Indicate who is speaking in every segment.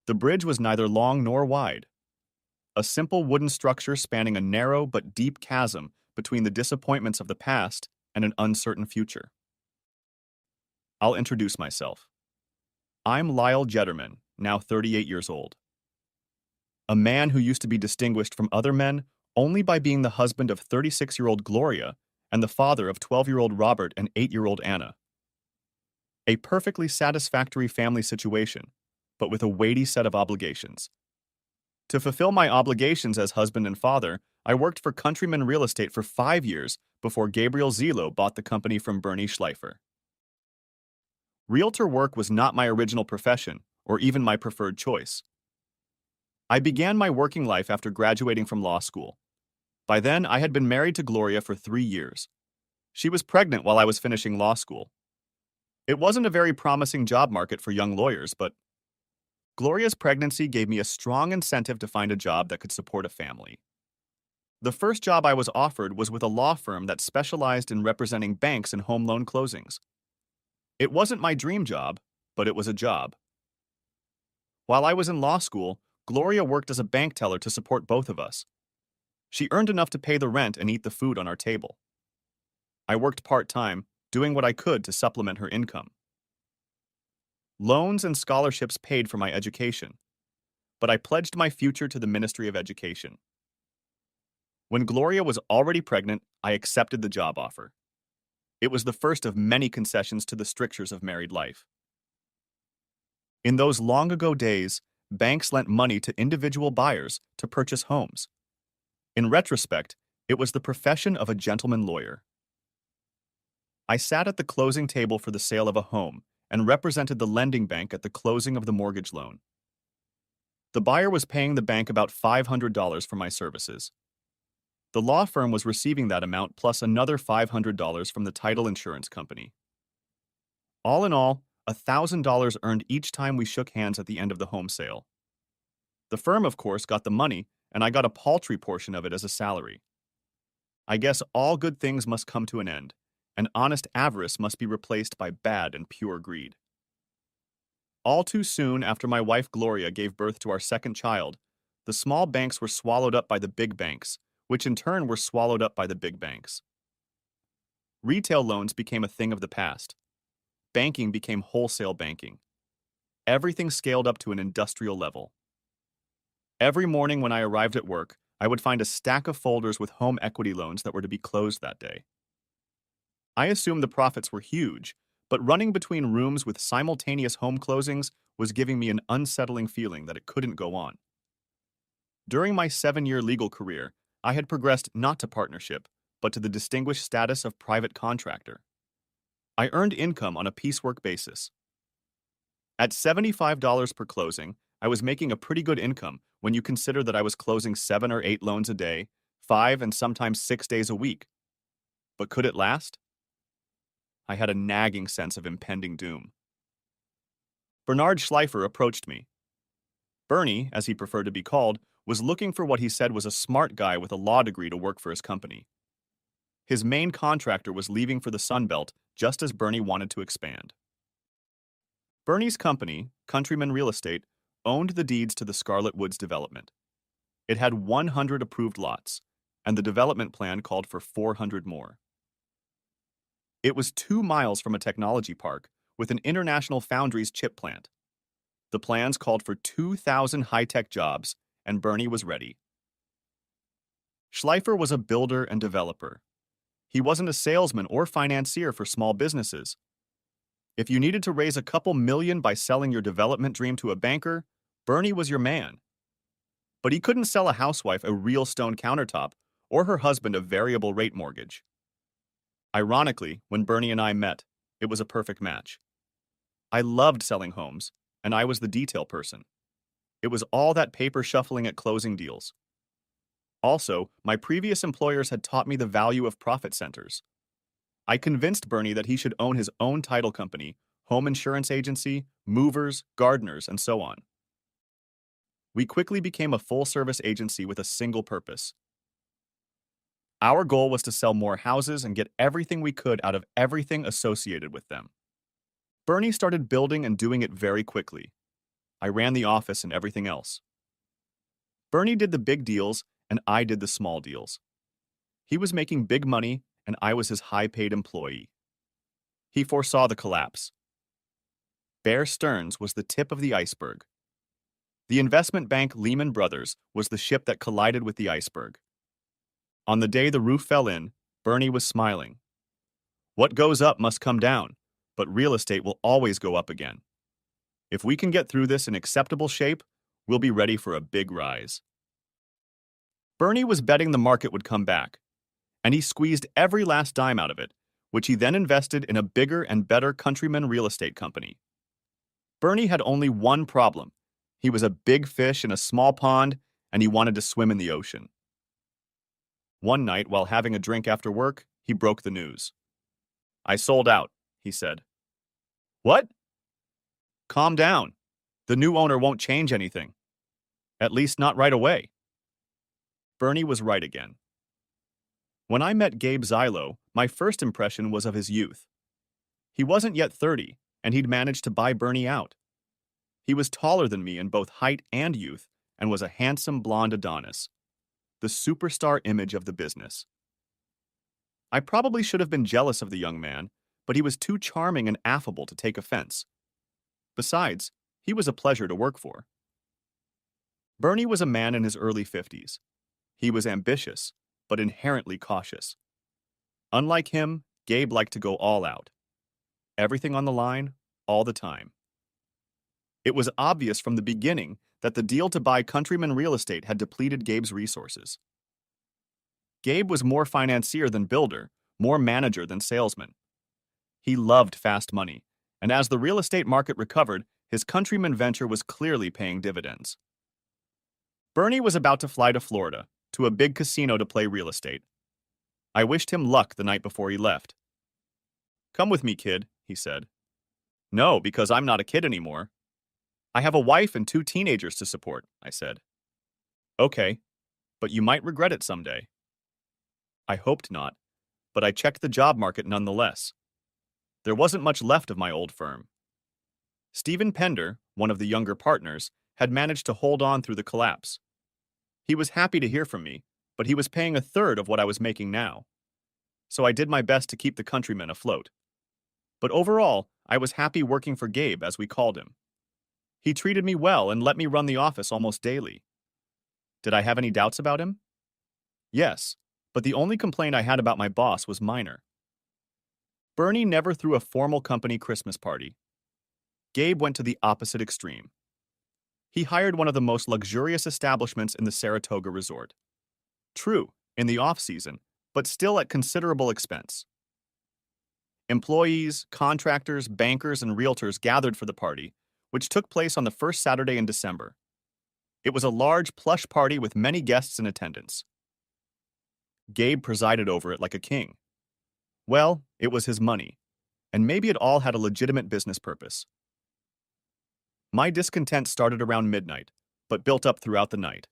Speaker 1: The bridge was neither long nor wide, a simple wooden structure spanning a narrow but deep chasm between the disappointments of the past and an uncertain future. I'll introduce myself. I'm Lyle Jetterman, now 38 years old. A man who used to be distinguished from other men only by being the husband of 36-year-old Gloria and the father of 12-year-old Robert and 8-year-old Anna. A perfectly satisfactory family situation, but with a weighty set of obligations. To fulfill my obligations as husband and father, I worked for Countryman Real Estate for 5 years before Gabriel Zelo bought the company from Bernie Schleifer. Realtor work was not my original profession, or even my preferred choice. I began my working life after graduating from law school. By then, I had been married to Gloria for 3 years. She was pregnant while I was finishing law school. It wasn't a very promising job market for young lawyers, but Gloria's pregnancy gave me a strong incentive to find a job that could support a family. The first job I was offered was with a law firm that specialized in representing banks in home loan closings. It wasn't my dream job, but it was a job. While I was in law school, Gloria worked as a bank teller to support both of us. She earned enough to pay the rent and eat the food on our table. I worked part-time, doing what I could to supplement her income. Loans and scholarships paid for my education, but I pledged my future to the Ministry of Education. When Gloria was already pregnant, I accepted the job offer. It was the first of many concessions to the strictures of married life. In those long-ago days, banks lent money to individual buyers to purchase homes. In retrospect, it was the profession of a gentleman lawyer. I sat at the closing table for the sale of a home and represented the lending bank at the closing of the mortgage loan. The buyer was paying the bank about $500 for my services. The law firm was receiving that amount plus another $500 from the title insurance company. All in all, $1,000 earned each time we shook hands at the end of the home sale. The firm, of course, got the money, and I got a paltry portion of it as a salary. I guess all good things must come to an end, and honest avarice must be replaced by bad and pure greed. All too soon after my wife Gloria gave birth to our second child, the small banks were swallowed up by the big banks, which in turn were swallowed up by the big banks. Retail loans became a thing of the past. Banking became wholesale banking. Everything scaled up to an industrial level. Every morning when I arrived at work, I would find a stack of folders with home equity loans that were to be closed that day. I assumed the profits were huge, but running between rooms with simultaneous home closings was giving me an unsettling feeling that it couldn't go on. During my 7-year legal career, I had progressed not to partnership, but to the distinguished status of private contractor. I earned income on a piecework basis. At $75 per closing, I was making a pretty good income when you consider that I was closing 7 or 8 loans a day, 5 and sometimes 6 days a week. But could it last? I had a nagging sense of impending doom. Bernard Schleifer approached me. Bernie, as he preferred to be called, was looking for what he said was a smart guy with a law degree to work for his company. His main contractor was leaving for the Sun Belt just as Bernie wanted to expand. Bernie's company, Countryman Real Estate, owned the deeds to the Scarlet Woods development. It had 100 approved lots, and the development plan called for 400 more. It was 2 miles from a technology park with an International Foundries chip plant. The plans called for 2,000 high-tech jobs, and Bernie was ready. Schleifer was a builder and developer. He wasn't a salesman or financier for small businesses. If you needed to raise a couple million by selling your development dream to a banker, Bernie was your man. But he couldn't sell a housewife a real stone countertop or her husband a variable rate mortgage. Ironically, when Bernie and I met, it was a perfect match. I loved selling homes, and I was the detail person. It was all that paper shuffling at closing deals. Also, my previous employers had taught me the value of profit centers. I convinced Bernie that he should own his own title company, home insurance agency, movers, gardeners, and so on. We quickly became a full-service agency with a single purpose. Our goal was to sell more houses and get everything we could out of everything associated with them. Bernie started building and doing it very quickly. I ran the office and everything else. Bernie did the big deals, and I did the small deals. He was making big money, and I was his high-paid employee. He foresaw the collapse. Bear Stearns was the tip of the iceberg. The investment bank Lehman Brothers was the ship that collided with the iceberg. On the day the roof fell in, Bernie was smiling. What goes up must come down, but real estate will always go up again. If we can get through this in acceptable shape, we'll be ready for a big rise. Bernie was betting the market would come back, and he squeezed every last dime out of it, which he then invested in a bigger and better Countryman real estate company. Bernie had only one problem. He was a big fish in a small pond, and he wanted to swim in the ocean. One night, while having a drink after work, he broke the news. "I sold out," he said. "What?" "Calm down. The new owner won't change anything. At least not right away." Bernie was right again. When I met Gabe Zylo, my first impression was of his youth. He wasn't yet 30, and he'd managed to buy Bernie out. He was taller than me in both height and youth, and was a handsome blonde Adonis, the superstar image of the business. I probably should have been jealous of the young man, but he was too charming and affable to take offense. Besides, he was a pleasure to work for. Bernie was a man in his early 50s. He was ambitious, but inherently cautious. Unlike him, Gabe liked to go all out. Everything on the line, all the time. It was obvious from the beginning that the deal to buy Countryman real estate had depleted Gabe's resources. Gabe was more financier than builder, more manager than salesman. He loved fast money, and as the real estate market recovered, his Countryman venture was clearly paying dividends. Bernie was about to fly to Florida, to a big casino to play real estate. I wished him luck the night before he left. "Come with me, kid," he said. "No, because I'm not a kid anymore." "I have a wife and 2 teenagers to support," I said. "Okay, but you might regret it someday." I hoped not, but I checked the job market nonetheless. There wasn't much left of my old firm. Stephen Pender, one of the younger partners, had managed to hold on through the collapse. He was happy to hear from me, but he was paying a third of what I was making now. So I did my best to keep the Countryman afloat. But overall, I was happy working for Gabe, as we called him. He treated me well and let me run the office almost daily. Did I have any doubts about him? Yes, but the only complaint I had about my boss was minor. Bernie never threw a formal company Christmas party. Gabe went to the opposite extreme. He hired one of the most luxurious establishments in the Saratoga resort. True, in the off-season, but still at considerable expense. Employees, contractors, bankers, and realtors gathered for the party, which took place on the first Saturday in December. It was a large, plush party with many guests in attendance. Gabe presided over it like a king. Well, it was his money, and maybe it all had a legitimate business purpose. My discontent started around midnight, but built up throughout the night.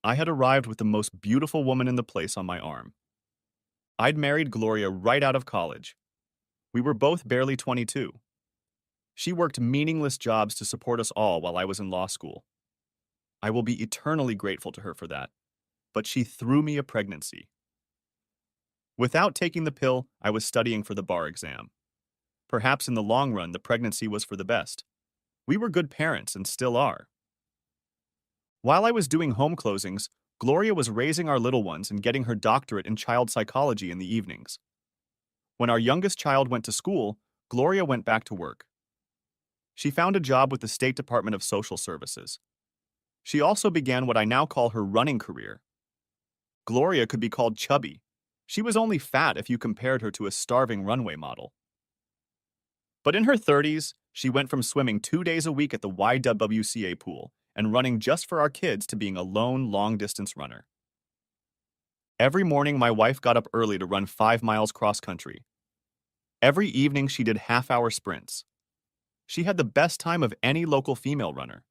Speaker 1: I had arrived with the most beautiful woman in the place on my arm. I'd married Gloria right out of college. We were both barely 22. She worked meaningless jobs to support us all while I was in law school. I will be eternally grateful to her for that, but she threw me a pregnancy. Without taking the pill, I was studying for the bar exam. Perhaps in the long run, the pregnancy was for the best. We were good parents and still are. While I was doing home closings, Gloria was raising our little ones and getting her doctorate in child psychology in the evenings. When our youngest child went to school, Gloria went back to work. She found a job with the State Department of Social Services. She also began what I now call her running career. Gloria could be called chubby. She was only fat if you compared her to a starving runway model. But in her 30s, she went from swimming 2 days a week at the YWCA pool and running just for our kids to being a lone, long-distance runner. Every morning, my wife got up early to run 5 miles cross-country. Every evening, she did half-hour sprints. She had the best time of any local female runner.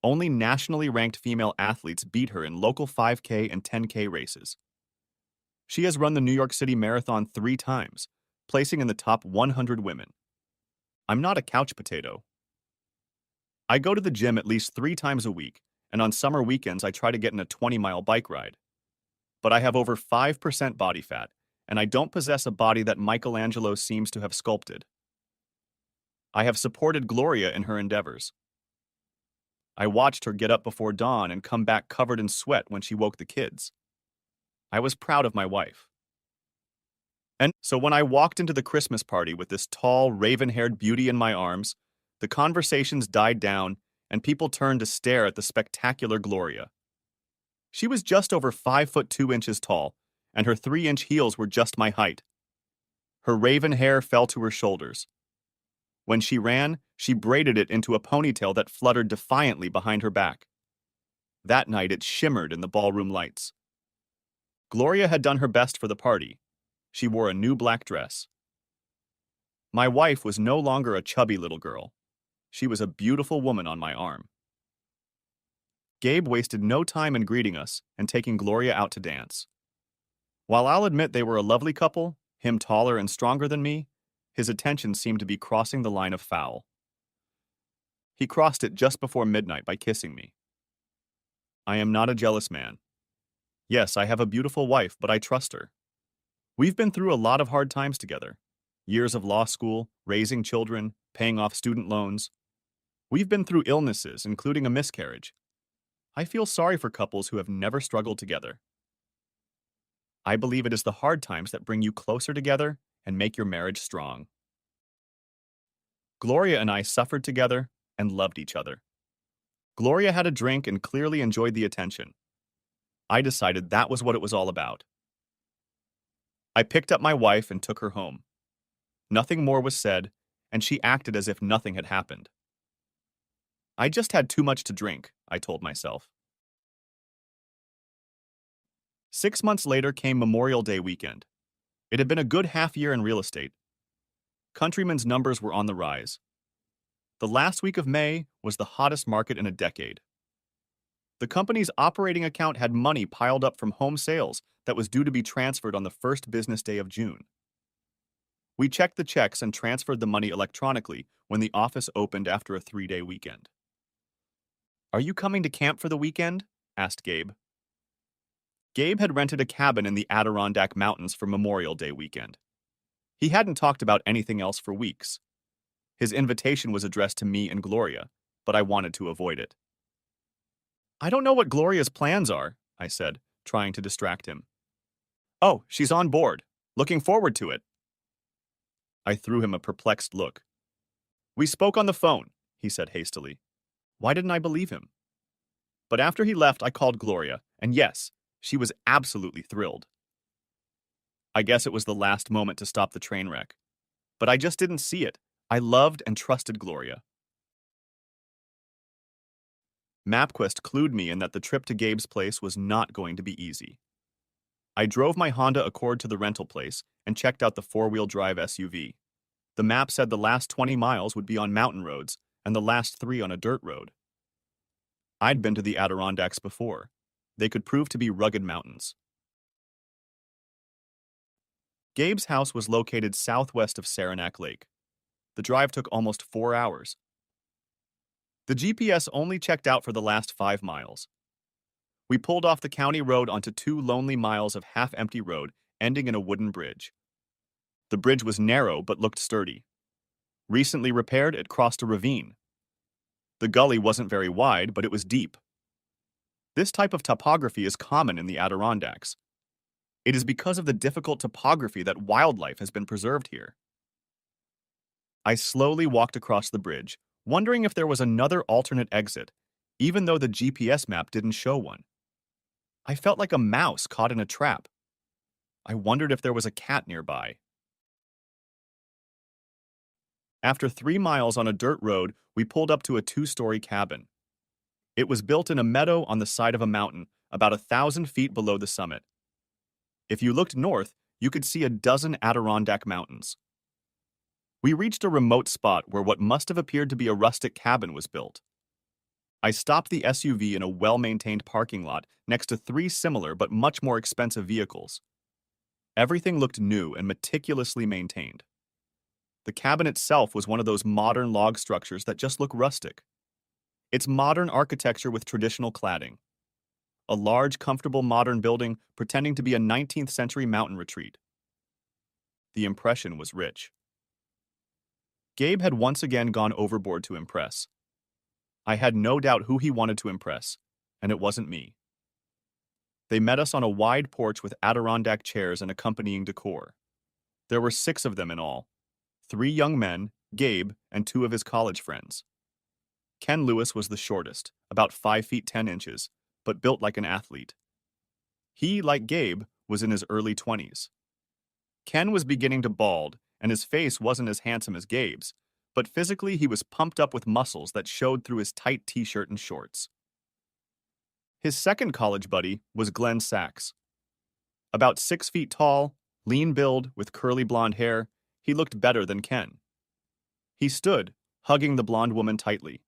Speaker 1: Only nationally ranked female athletes beat her in local 5K and 10K races. She has run the New York City Marathon 3 times, placing in the top 100 women. I'm not a couch potato. I go to the gym at least 3 times a week, and on summer weekends I try to get in a 20-mile bike ride. But I have over 5% body fat, and I don't possess a body that Michelangelo seems to have sculpted. I have supported Gloria in her endeavors. I watched her get up before dawn and come back covered in sweat when she woke the kids. I was proud of my wife. And so when I walked into the Christmas party with this tall, raven-haired beauty in my arms, the conversations died down and people turned to stare at the spectacular Gloria. She was just over 5 foot 2 inches tall, and her 3-inch heels were just my height. Her raven hair fell to her shoulders. When she ran, she braided it into a ponytail that fluttered defiantly behind her back. That night it shimmered in the ballroom lights. Gloria had done her best for the party. She wore a new black dress. My wife was no longer a chubby little girl. She was a beautiful woman on my arm. Gabe wasted no time in greeting us and taking Gloria out to dance. While I'll admit they were a lovely couple, him taller and stronger than me, his attention seemed to be crossing the line of foul. He crossed it just before midnight by kissing me. I am not a jealous man. Yes, I have a beautiful wife, but I trust her. We've been through a lot of hard times together. Years of law school, raising children, paying off student loans. We've been through illnesses, including a miscarriage. I feel sorry for couples who have never struggled together. I believe it is the hard times that bring you closer together and make your marriage strong. Gloria and I suffered together and loved each other. Gloria had a drink and clearly enjoyed the attention. I decided that was what it was all about. I picked up my wife and took her home. Nothing more was said, and she acted as if nothing had happened. I just had too much to drink, I told myself. 6 months later came Memorial Day weekend. It had been a good half year in real estate. Countryman's numbers were on the rise. The last week of May was the hottest market in a decade. The company's operating account had money piled up from home sales that was due to be transferred on the first business day of June. We checked the checks and transferred the money electronically when the office opened after a 3-day weekend. "Are you coming to camp for the weekend?" asked Gabe. Gabe had rented a cabin in the Adirondack Mountains for Memorial Day weekend. He hadn't talked about anything else for weeks. His invitation was addressed to me and Gloria, but I wanted to avoid it. "I don't know what Gloria's plans are," I said, trying to distract him. "Oh, she's on board. Looking forward to it." I threw him a perplexed look. "We spoke on the phone," he said hastily. Why didn't I believe him? But after he left, I called Gloria, and yes, she was absolutely thrilled. I guess it was the last moment to stop the train wreck. But I just didn't see it. I loved and trusted Gloria. MapQuest clued me in that the trip to Gabe's place was not going to be easy. I drove my Honda Accord to the rental place and checked out the four-wheel drive SUV. The map said the last 20 miles would be on mountain roads and the last 3 on a dirt road. I'd been to the Adirondacks before. They could prove to be rugged mountains. Gabe's house was located southwest of Saranac Lake. The drive took almost 4 hours. The GPS only checked out for the last 5 miles. We pulled off the county road onto 2 lonely miles of half-empty road ending in a wooden bridge. The bridge was narrow but looked sturdy. Recently repaired, it crossed a ravine. The gully wasn't very wide, but it was deep. This type of topography is common in the Adirondacks. It is because of the difficult topography that wildlife has been preserved here. I slowly walked across the bridge, wondering if there was another alternate exit, even though the GPS map didn't show one. I felt like a mouse caught in a trap. I wondered if there was a cat nearby. After 3 miles on a dirt road, we pulled up to a 2-story cabin. It was built in a meadow on the side of a mountain, about 1,000 feet below the summit. If you looked north, you could see a dozen Adirondack mountains. We reached a remote spot where what must have appeared to be a rustic cabin was built. I stopped the SUV in a well-maintained parking lot next to 3 similar but much more expensive vehicles. Everything looked new and meticulously maintained. The cabin itself was one of those modern log structures that just look rustic. It's modern architecture with traditional cladding. A large, comfortable modern building pretending to be a 19th century mountain retreat. The impression was rich. Gabe had once again gone overboard to impress. I had no doubt who he wanted to impress, and it wasn't me. They met us on a wide porch with Adirondack chairs and accompanying decor. There were 6 of them in all. 3 young men, Gabe, and 2 of his college friends. Ken Lewis was the shortest, about 5 feet 10 inches, but built like an athlete. He, like Gabe, was in his early 20s. Ken was beginning to bald, and his face wasn't as handsome as Gabe's, but physically he was pumped up with muscles that showed through his tight t-shirt and shorts. His second college buddy was Glenn Sachs. About 6 feet tall, lean build, with curly blonde hair, he looked better than Ken. He stood, hugging the blonde woman tightly.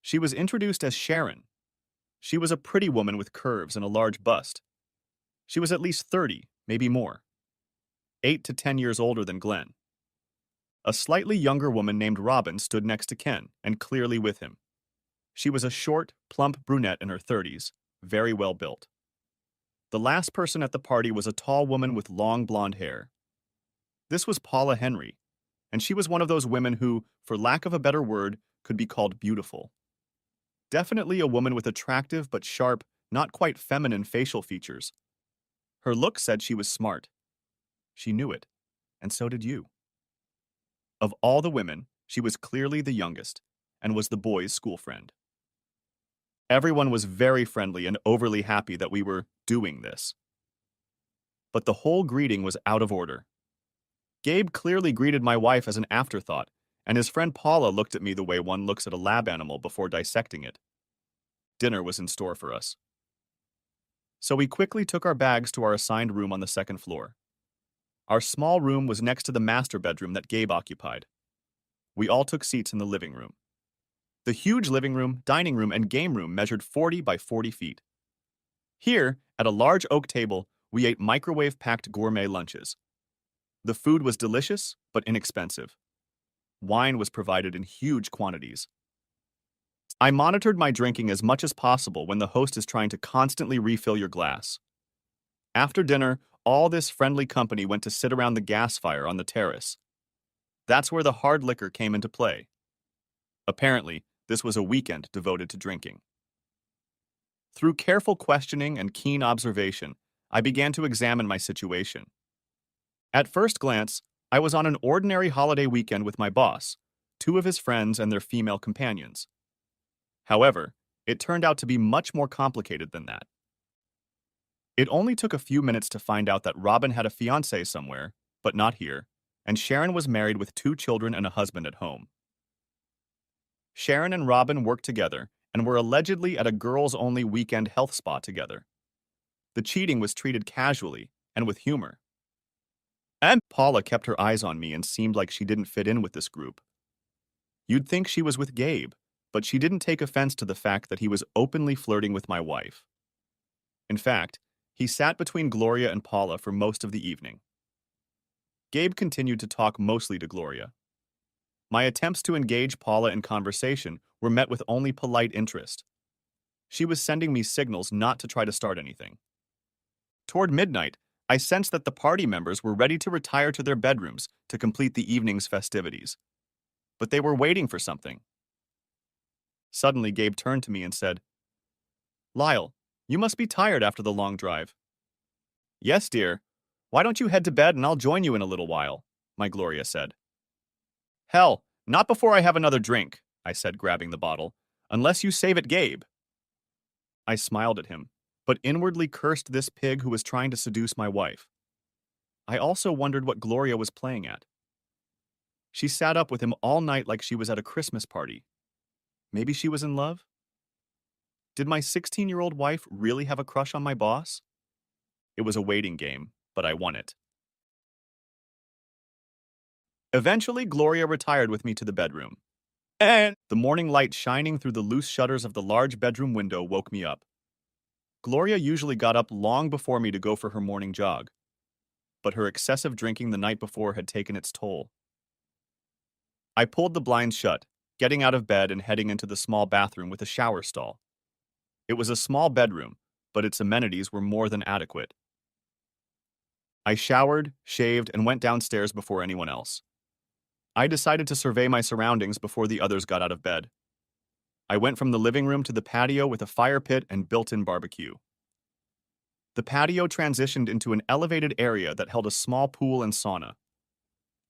Speaker 1: She was introduced as Sharon. She was a pretty woman with curves and a large bust. She was at least 30, maybe more. 8 to 10 years older than Glenn. A slightly younger woman named Robin stood next to Ken and clearly with him. She was a short, plump brunette in her 30s, very well built. The last person at the party was a tall woman with long blonde hair. This was Paula Henry, and she was one of those women who, for lack of a better word, could be called beautiful. Definitely a woman with attractive but sharp, not quite feminine facial features. Her look said she was smart. She knew it, and so did you. Of all the women, she was clearly the youngest, and was the boys' school friend. Everyone was very friendly and overly happy that we were doing this. But the whole greeting was out of order. Gabe clearly greeted my wife as an afterthought, and his friend Paula looked at me the way one looks at a lab animal before dissecting it. Dinner was in store for us. So we quickly took our bags to our assigned room on the second floor. Our small room was next to the master bedroom that Gabe occupied. We all took seats in the living room. The huge living room, dining room, and game room measured 40 by 40 feet. Here, at a large oak table, we ate microwave-packed gourmet lunches. The food was delicious, but inexpensive. Wine was provided in huge quantities. I monitored my drinking as much as possible when the host is trying to constantly refill your glass. After dinner, all this friendly company went to sit around the gas fire on the terrace. That's where the hard liquor came into play. Apparently, this was a weekend devoted to drinking. Through careful questioning and keen observation, I began to examine my situation. At first glance, I was on an ordinary holiday weekend with my boss, 2 of his friends and their female companions. However, it turned out to be much more complicated than that. It only took a few minutes to find out that Robin had a fiancé somewhere, but not here, and Sharon was married with 2 children and a husband at home. Sharon and Robin worked together and were allegedly at a girls-only weekend health spa together. The cheating was treated casually and with humor. And Paula kept her eyes on me and seemed like she didn't fit in with this group. You'd think she was with Gabe, but she didn't take offense to the fact that he was openly flirting with my wife. In fact, he sat between Gloria and Paula for most of the evening. Gabe continued to talk mostly to Gloria. My attempts to engage Paula in conversation were met with only polite interest. She was sending me signals not to try to start anything. Toward midnight, I sensed that the party members were ready to retire to their bedrooms to complete the evening's festivities. But they were waiting for something. Suddenly, Gabe turned to me and said, "Lyle, you must be tired after the long drive." "Yes, dear. Why don't you head to bed and I'll join you in a little while," my Gloria said. "Hell, not before I have another drink," I said, grabbing the bottle. "Unless you save it, Gabe." I smiled at him, but inwardly cursed this pig who was trying to seduce my wife. I also wondered what Gloria was playing at. She sat up with him all night like she was at a Christmas party. Maybe she was in love? Did my 16-year-old wife really have a crush on my boss? It was a waiting game, but I won it. Eventually, Gloria retired with me to the bedroom. And the morning light shining through the loose shutters of the large bedroom window woke me up. Gloria usually got up long before me to go for her morning jog, but her excessive drinking the night before had taken its toll. I pulled the blinds shut, getting out of bed and heading into the small bathroom with a shower stall. It was a small bedroom, but its amenities were more than adequate. I showered, shaved, and went downstairs before anyone else. I decided to survey my surroundings before the others got out of bed. I went from the living room to the patio with a fire pit and built-in barbecue. The patio transitioned into an elevated area that held a small pool and sauna.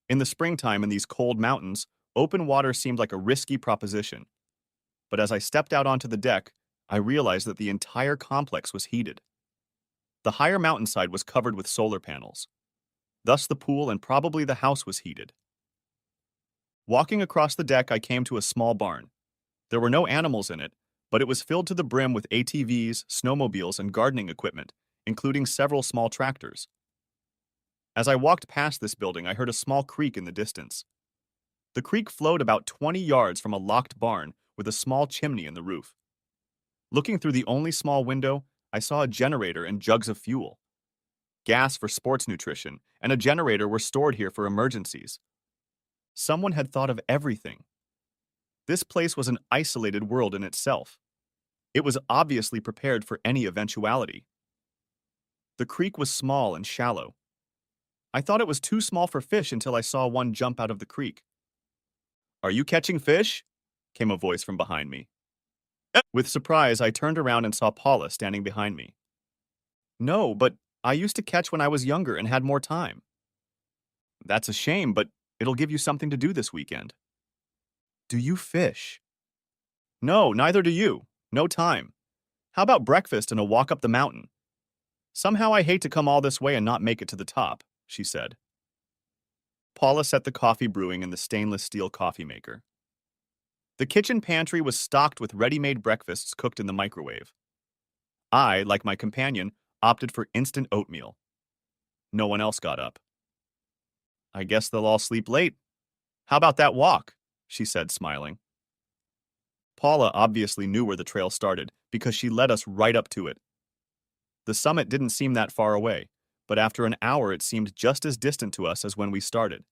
Speaker 1: In the springtime in these cold mountains, open water seemed like a risky proposition. But as I stepped out onto the deck, I realized that the entire complex was heated. The higher mountainside was covered with solar panels. Thus the pool and probably the house was heated. Walking across the deck, I came to a small barn. There were no animals in it, but it was filled to the brim with ATVs, snowmobiles, and gardening equipment, including several small tractors. As I walked past this building, I heard a small creak in the distance. The creek flowed about 20 yards from a locked barn with a small chimney in the roof. Looking through the only small window, I saw a generator and jugs of fuel. Gas for sports nutrition and a generator were stored here for emergencies. Someone had thought of everything. This place was an isolated world in itself. It was obviously prepared for any eventuality. The creek was small and shallow. I thought it was too small for fish until I saw one jump out of the creek. "Are you catching fish?" came a voice from behind me. With surprise, I turned around and saw Paula standing behind me. "No, but I used to catch when I was younger and had more time." "That's a shame, but it'll give you something to do this weekend." "Do you fish?" "No, neither do you. No time. How about breakfast and a walk up the mountain?" "Somehow I hate to come all this way and not make it to the top," she said. Paula set the coffee brewing in the stainless steel coffee maker. The kitchen pantry was stocked with ready-made breakfasts cooked in the microwave. I, like my companion, opted for instant oatmeal. No one else got up. "I guess they'll all sleep late. How about that walk?" she said, smiling. Paula obviously knew where the trail started because she led us right up to it. The summit didn't seem that far away, but after an hour it seemed just as distant to us as when we started.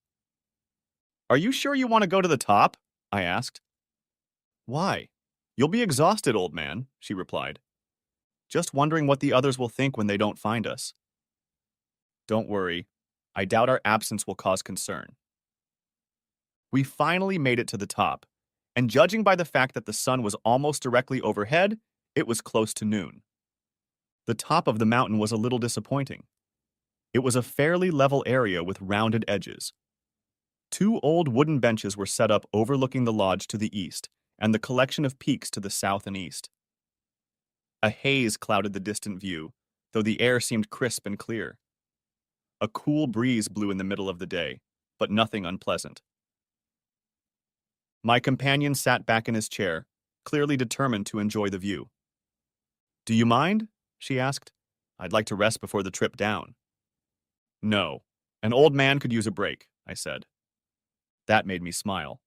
Speaker 1: "Are you sure you want to go to the top?" I asked. "Why? You'll be exhausted, old man," she replied. "Just wondering what the others will think when they don't find us." "Don't worry. I doubt our absence will cause concern." We finally made it to the top, and judging by the fact that the sun was almost directly overhead, it was close to noon. The top of the mountain was a little disappointing. It was a fairly level area with rounded edges. 2 old wooden benches were set up overlooking the lodge to the east and the collection of peaks to the south and east. A haze clouded the distant view, though the air seemed crisp and clear. A cool breeze blew in the middle of the day, but nothing unpleasant. My companion sat back in his chair, clearly determined to enjoy the view. "Do you mind?" she asked. "I'd like to rest before the trip down." "No. An old man could use a break," I said. That made me smile.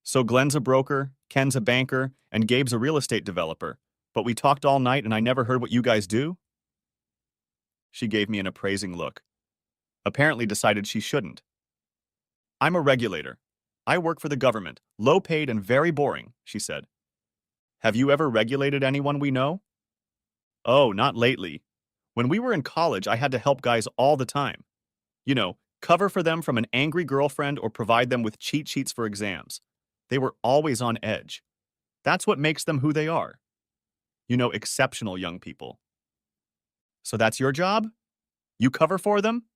Speaker 1: "So Glenn's a broker, Ken's a banker, and Gabe's a real estate developer, but we talked all night and I never heard what you guys do?" She gave me an appraising look. Apparently decided she shouldn't. "I'm a regulator. I work for the government, low paid and very boring," she said. "Have you ever regulated anyone we know?" "Oh, not lately. When we were in college, I had to help guys all the time. You know, cover for them from an angry girlfriend or provide them with cheat sheets for exams. They were always on edge. That's what makes them who they are. You know, exceptional young people." "So that's your job? You cover for them?"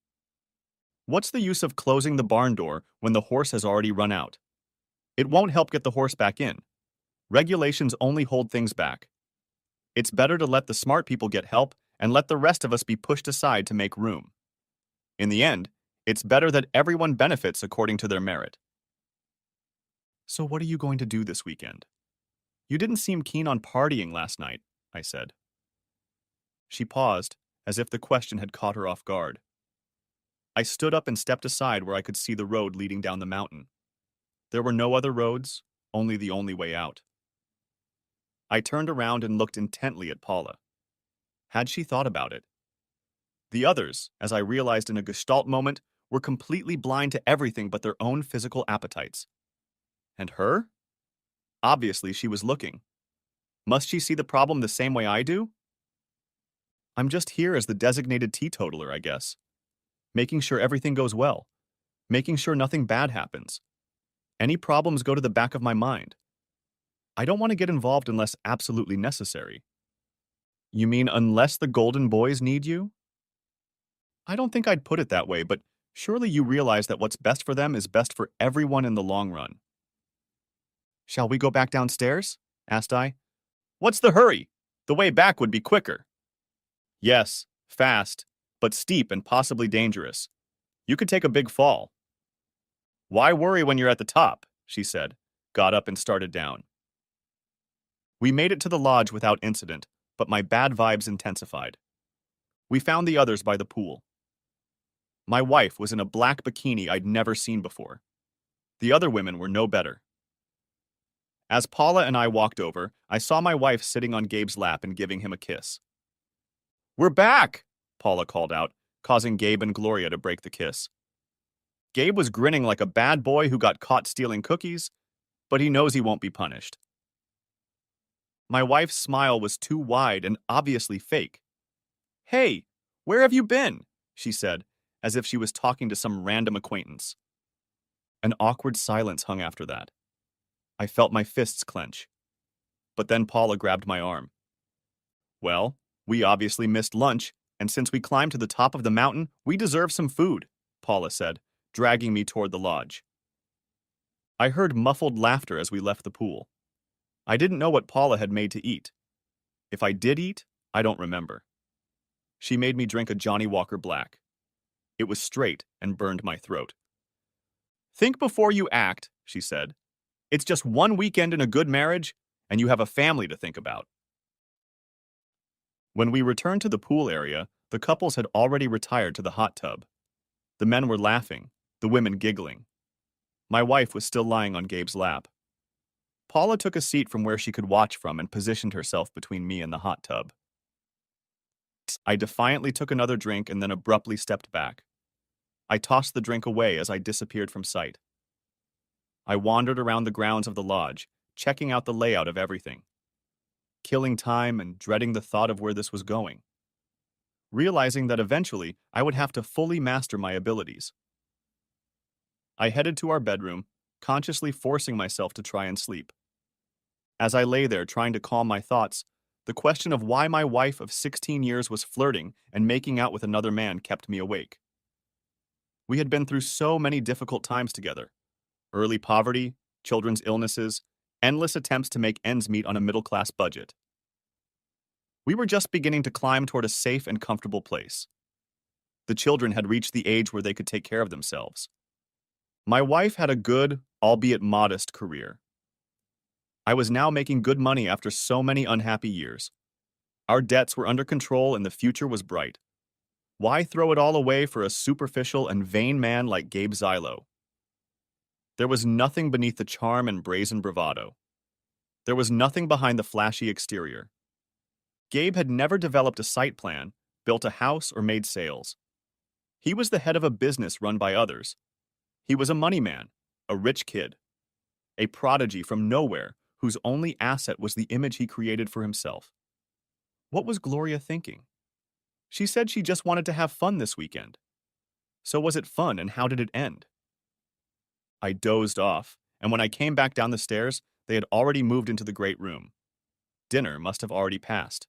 Speaker 1: "What's the use of closing the barn door when the horse has already run out? It won't help get the horse back in. Regulations only hold things back. It's better to let the smart people get help and let the rest of us be pushed aside to make room. In the end, it's better that everyone benefits according to their merit." "So what are you going to do this weekend? You didn't seem keen on partying last night," I said. She paused, as if the question had caught her off guard. I stood up and stepped aside where I could see the road leading down the mountain. There were no other roads, only the only way out. I turned around and looked intently at Paula. Had she thought about it? The others, as I realized in a gestalt moment, were completely blind to everything but their own physical appetites. And her? Obviously, she was looking. Must she see the problem the same way I do? I'm just here as the designated teetotaler, I guess. Making sure everything goes well. Making sure nothing bad happens. Any problems go to the back of my mind. I don't want to get involved unless absolutely necessary. You mean unless the Golden Boys need you? I don't think I'd put it that way, but surely you realize that what's best for them is best for everyone in the long run. Shall we go back downstairs? Asked I. What's the hurry? The way back would be quicker. Yes, fast, but steep and possibly dangerous. You could take a big fall. Why worry when you're at the top? She said, got up and started down. We made it to the lodge without incident, but my bad vibes intensified. We found the others by the pool. My wife was in a black bikini I'd never seen before. The other women were no better. As Paula and I walked over, I saw my wife sitting on Gabe's lap and giving him a kiss. We're back, Paula called out, causing Gabe and Gloria to break the kiss. Gabe was grinning like a bad boy who got caught stealing cookies, but he knows he won't be punished. My wife's smile was too wide and obviously fake. Hey, where have you been? She said, as if she was talking to some random acquaintance. An awkward silence hung after that. I felt my fists clench. But then Paula grabbed my arm. Well, we obviously missed lunch, and since we climbed to the top of the mountain, we deserve some food, Paula said, dragging me toward the lodge. I heard muffled laughter as we left the pool. I didn't know what Paula had made to eat. If I did eat, I don't remember. She made me drink a Johnny Walker Black. It was straight and burned my throat. Think before you act, she said. It's just one weekend in a good marriage, and you have a family to think about. When we returned to the pool area, the couples had already retired to the hot tub. The men were laughing, the women giggling. My wife was still lying on Gabe's lap. Paula took a seat from where she could watch from and positioned herself between me and the hot tub. I defiantly took another drink and then abruptly stepped back. I tossed the drink away as I disappeared from sight. I wandered around the grounds of the lodge, checking out the layout of everything. Killing time and dreading the thought of where this was going. Realizing that eventually I would have to fully master my abilities. I headed to our bedroom, consciously forcing myself to try and sleep. As I lay there trying to calm my thoughts, the question of why my wife of 16 years was flirting and making out with another man kept me awake. We had been through so many difficult times together. Early poverty, children's illnesses, endless attempts to make ends meet on a middle-class budget. We were just beginning to climb toward a safe and comfortable place. The children had reached the age where they could take care of themselves. My wife had a good, albeit modest, career. I was now making good money after so many unhappy years. Our debts were under control and the future was bright. Why throw it all away for a superficial and vain man like Gabe Zylo? There was nothing beneath the charm and brazen bravado. There was nothing behind the flashy exterior. Gabe had never developed a site plan, built a house, or made sales. He was the head of a business run by others. He was a money man, a rich kid, a prodigy from nowhere whose only asset was the image he created for himself. What was Gloria thinking? She said she just wanted to have fun this weekend. So was it fun, and how did it end? I dozed off, and when I came back down the stairs, they had already moved into the great room. Dinner must have already passed.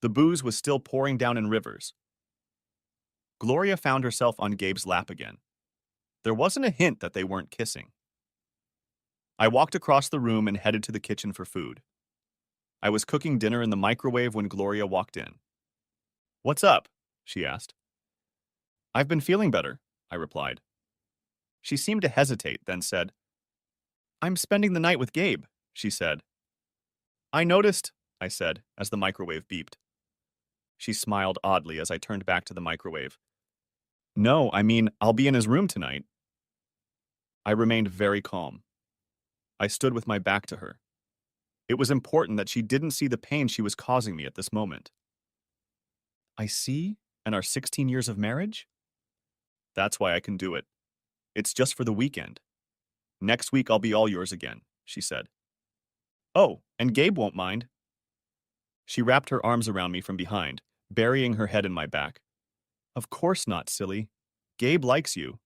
Speaker 1: The booze was still pouring down in rivers. Gloria found herself on Gabe's lap again. There wasn't a hint that they weren't kissing. I walked across the room and headed to the kitchen for food. I was cooking dinner in the microwave when Gloria walked in. "What's up?" she asked. "I've been feeling better," I replied. She seemed to hesitate, then said, "I'm spending the night with Gabe," she said. "I noticed," I said, as the microwave beeped. She smiled oddly as I turned back to the microwave. "No, I mean, I'll be in his room tonight." I remained very calm. I stood with my back to her. It was important that she didn't see the pain she was causing me at this moment. "I see, and our 16 years of marriage?" "That's why I can do it. It's just for the weekend. Next week I'll be all yours again," she said. Oh, and Gabe won't mind. She wrapped her arms around me from behind, burying her head in my back. Of course not, silly. Gabe likes you.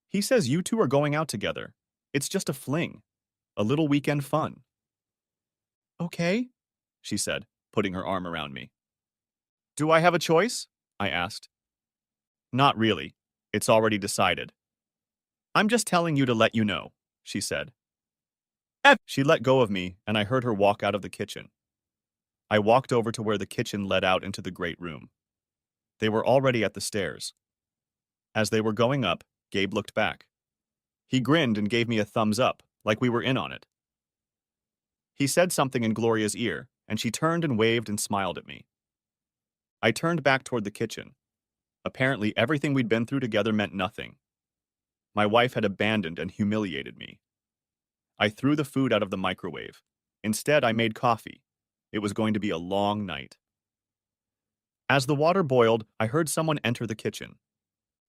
Speaker 1: He says you two are going out together. It's just a fling. A little weekend fun. Okay, she said, putting her arm around me. Do I have a choice? I asked. Not really. It's already decided. I'm just telling you to let you know, she said. She let go of me, and I heard her walk out of the kitchen. I walked over to where the kitchen led out into the great room. They were already at the stairs. As they were going up, Gabe looked back. He grinned and gave me a thumbs up, like we were in on it. He said something in Gloria's ear, and she turned and waved and smiled at me. I turned back toward the kitchen. Apparently, everything we'd been through together meant nothing. My wife had abandoned and humiliated me. I threw the food out of the microwave. Instead, I made coffee. It was going to be a long night. As the water boiled, I heard someone enter the kitchen.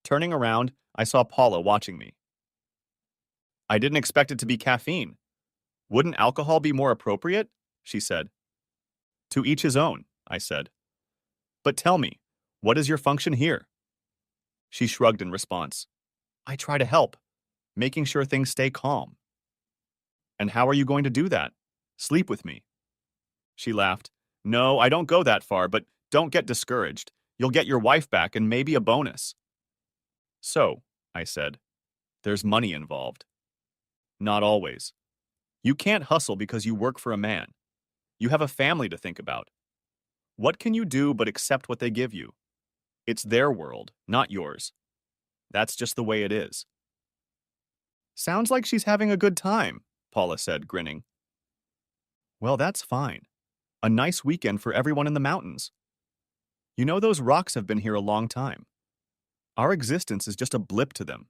Speaker 1: Turning around, I saw Paula watching me. I didn't expect it to be caffeine. Wouldn't alcohol be more appropriate? She said. To each his own, I said. But tell me, what is your function here? She shrugged in response. I try to help, making sure things stay calm. And how are you going to do that? Sleep with me. She laughed. No, I don't go that far, but don't get discouraged. You'll get your wife back and maybe a bonus. So, I said, there's money involved. Not always. You can't hustle because you work for a man. You have a family to think about. What can you do but accept what they give you? It's their world, not yours. That's just the way it is. Sounds like she's having a good time, Paula said, grinning. Well, that's fine. A nice weekend for everyone in the mountains. You know, those rocks have been here a long time. Our existence is just a blip to them.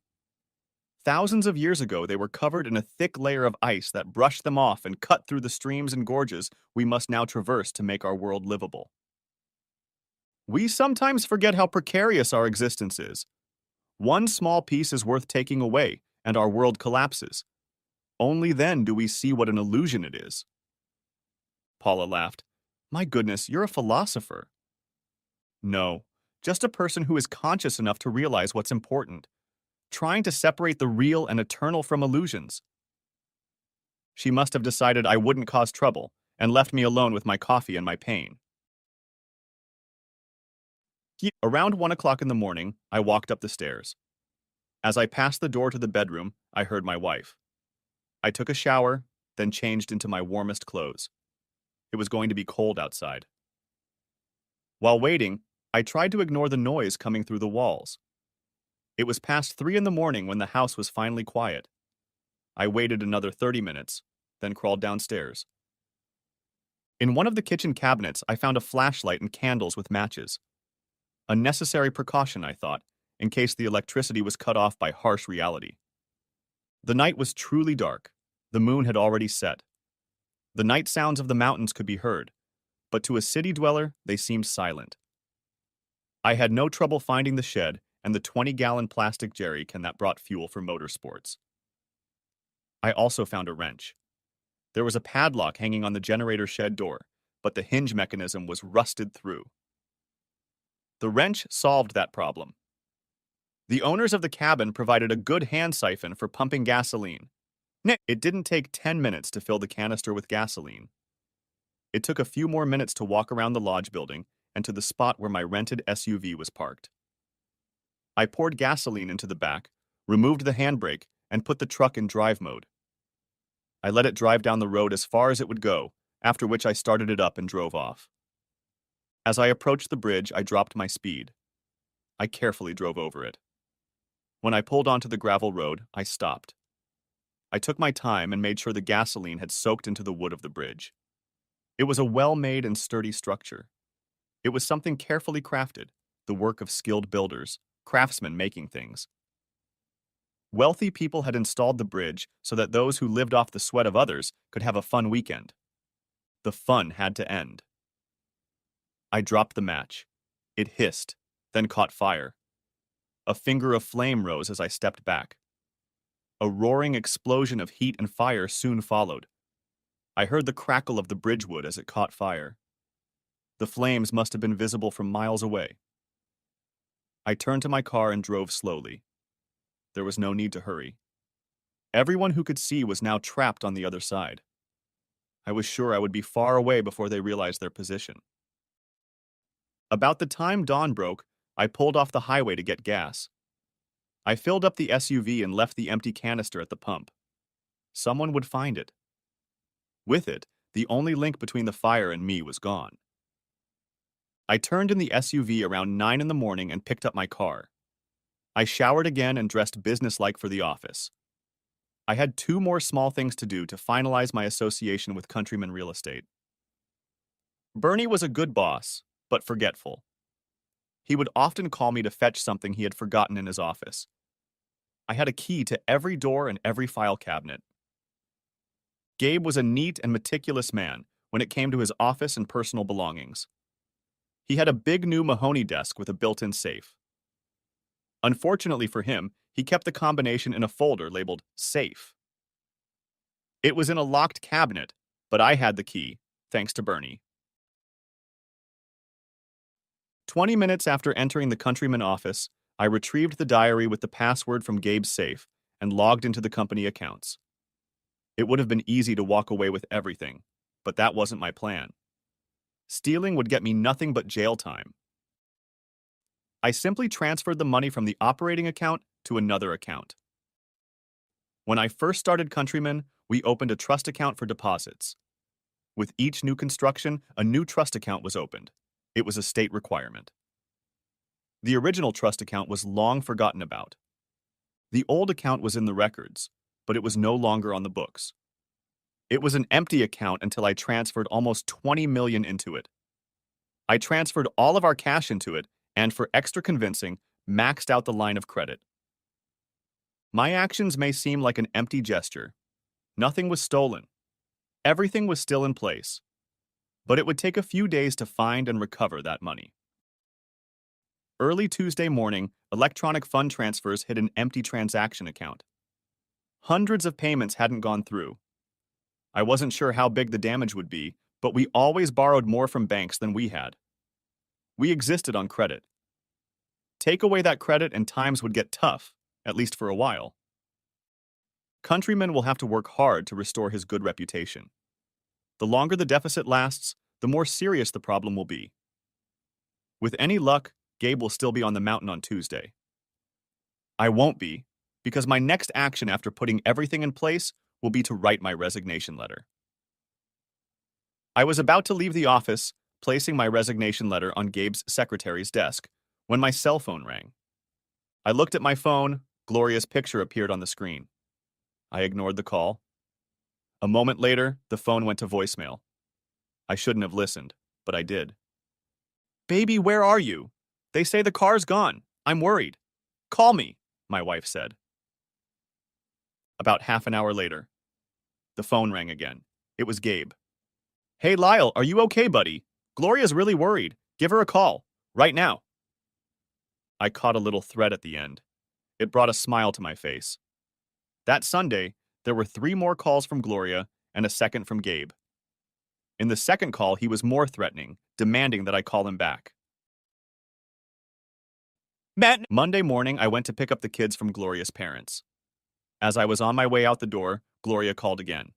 Speaker 1: Thousands of years ago, they were covered in a thick layer of ice that brushed them off and cut through the streams and gorges we must now traverse to make our world livable. We sometimes forget how precarious our existence is. One small piece is worth taking away, and our world collapses. Only then do we see what an illusion it is. Paula laughed. My goodness, you're a philosopher. No, just a person who is conscious enough to realize what's important, trying to separate the real and eternal from illusions. She must have decided I wouldn't cause trouble and left me alone with my coffee and my pain. Around 1 o'clock in the morning, I walked up the stairs. As I passed the door to the bedroom, I heard my wife. I took a shower, then changed into my warmest clothes. It was going to be cold outside. While waiting, I tried to ignore the noise coming through the walls. It was past 3 in the morning when the house was finally quiet. I waited another 30 minutes, then crawled downstairs. In one of the kitchen cabinets, I found a flashlight and candles with matches. A necessary precaution, I thought, in case the electricity was cut off by harsh reality. The night was truly dark. The moon had already set. The night sounds of the mountains could be heard, but to a city dweller, they seemed silent. I had no trouble finding the shed and the 20-gallon plastic jerry can that brought fuel for motorsports. I also found a wrench. There was a padlock hanging on the generator shed door, but the hinge mechanism was rusted through. The wrench solved that problem. The owners of the cabin provided a good hand siphon for pumping gasoline. It didn't take 10 minutes to fill the canister with gasoline. It took a few more minutes to walk around the lodge building and to the spot where my rented SUV was parked. I poured gasoline into the back, removed the handbrake, and put the truck in drive mode. I let it drive down the road as far as it would go, after which I started it up and drove off. As I approached the bridge, I dropped my speed. I carefully drove over it. When I pulled onto the gravel road, I stopped. I took my time and made sure the gasoline had soaked into the wood of the bridge. It was a well-made and sturdy structure. It was something carefully crafted, the work of skilled builders, craftsmen making things. Wealthy people had installed the bridge so that those who lived off the sweat of others could have a fun weekend. The fun had to end. I dropped the match. It hissed, then caught fire. A finger of flame rose as I stepped back. A roaring explosion of heat and fire soon followed. I heard the crackle of the bridgewood as it caught fire. The flames must have been visible from miles away. I turned to my car and drove slowly. There was no need to hurry. Everyone who could see was now trapped on the other side. I was sure I would be far away before they realized their position. About the time dawn broke, I pulled off the highway to get gas. I filled up the SUV and left the empty canister at the pump. Someone would find it. With it, the only link between the fire and me was gone. I turned in the SUV around 9 in the morning and picked up my car. I showered again and dressed businesslike for the office. I had 2 more small things to do to finalize my association with Countryman Real Estate. Bernie was a good boss, but forgetful. He would often call me to fetch something he had forgotten in his office. I had a key to every door and every file cabinet. Gabe was a neat and meticulous man when it came to his office and personal belongings. He had a big new mahogany desk with a built-in safe. Unfortunately for him, he kept the combination in a folder labeled Safe. It was in a locked cabinet, but I had the key, thanks to Bernie. 20 minutes after entering the Countryman office, I retrieved the diary with the password from Gabe's safe and logged into the company accounts. It would have been easy to walk away with everything, but that wasn't my plan. Stealing would get me nothing but jail time. I simply transferred the money from the operating account to another account. When I first started Countryman, we opened a trust account for deposits. With each new construction, a new trust account was opened. It was a state requirement. The original trust account was long forgotten about. The old account was in the records, but it was no longer on the books. It was an empty account until I transferred almost $20 million into it. I transferred all of our cash into it and, for extra convincing, maxed out the line of credit. My actions may seem like an empty gesture. Nothing was stolen. Everything was still in place. But it would take a few days to find and recover that money. Early Tuesday morning, electronic fund transfers hit an empty transaction account. Hundreds of payments hadn't gone through. I wasn't sure how big the damage would be, but we always borrowed more from banks than we had. We existed on credit. Take away that credit and times would get tough, at least for a while. Countryman will have to work hard to restore his good reputation. The longer the deficit lasts, the more serious the problem will be. With any luck, Gabe will still be on the mountain on Tuesday. I won't be, because my next action after putting everything in place will be to write my resignation letter. I was about to leave the office, placing my resignation letter on Gabe's secretary's desk, when my cell phone rang. I looked at my phone. Gloria's picture appeared on the screen. I ignored the call. A moment later, the phone went to voicemail. I shouldn't have listened, but I did. "Baby, where are you? They say the car's gone. I'm worried. Call me," my wife said. About half an hour later, the phone rang again. It was Gabe. "Hey, Lyle, are you okay, buddy? Gloria's really worried. Give her a call. Right now." I caught a little threat at the end. It brought a smile to my face. That Sunday, there were 3 more calls from Gloria and a second from Gabe. In the second call, he was more threatening, demanding that I call him back. Monday morning, I went to pick up the kids from Gloria's parents. As I was on my way out the door, Gloria called again.